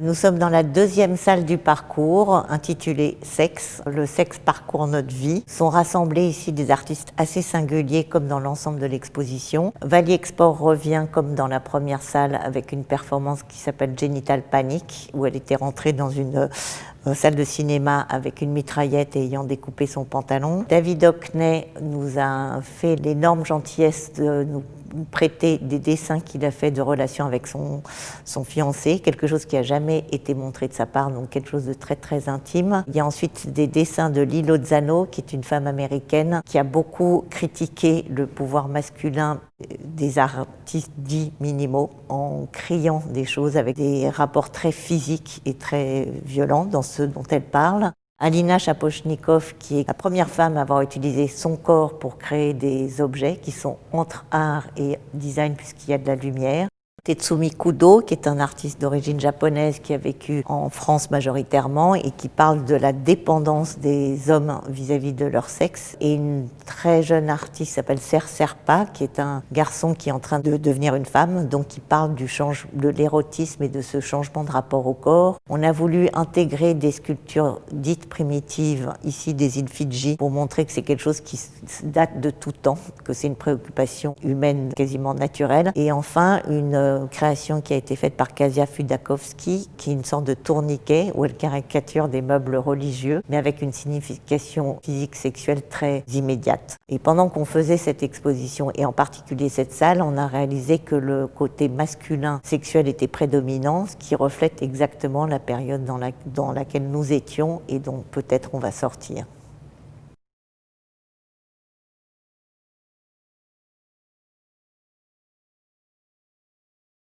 Nous sommes dans la deuxième salle du parcours, intitulée Sexe. Le sexe parcourt notre vie. Sont rassemblés ici des artistes assez singuliers, comme dans l'ensemble de l'exposition. Valier Export revient, comme dans la première salle, avec une performance qui s'appelle Genital Panic, où elle était rentrée dans une salle de cinéma avec une mitraillette et ayant découpé son pantalon. David Hockney nous a fait l'énorme gentillesse de nous prêter des dessins qu'il a fait de relations avec son fiancé, quelque chose qui n'a jamais été montré de sa part, donc quelque chose de très très intime. Il y a ensuite des dessins de Lilo Zano, qui est une femme américaine qui a beaucoup critiqué le pouvoir masculin des artistes dits minimaux en criant des choses avec des rapports très physiques et très violents dans ce dont elle parle. Alina Shaposhnikov, qui est la première femme à avoir utilisé son corps pour créer des objets qui sont entre art et design puisqu'il y a de la lumière. Tetsumi Kudo, qui est un artiste d'origine japonaise qui a vécu en France majoritairement et qui parle de la dépendance des hommes vis-à-vis de leur sexe. Et une très jeune artiste qui s'appelle Ser Serpa, qui est un garçon qui est en train de devenir une femme, donc qui parle de l'érotisme et de ce changement de rapport au corps. On a voulu intégrer des sculptures dites primitives, ici des îles Fidji, pour montrer que c'est quelque chose qui date de tout temps, que c'est une préoccupation humaine quasiment naturelle. Et enfin, une création qui a été faite par Kasia Fudakovsky, qui est une sorte de tourniquet où elle caricature des meubles religieux, mais avec une signification physique sexuelle très immédiate. Et pendant qu'on faisait cette exposition, et en particulier cette salle, on a réalisé que le côté masculin sexuel était prédominant, ce qui reflète exactement la période dans laquelle nous étions et dont peut-être on va sortir.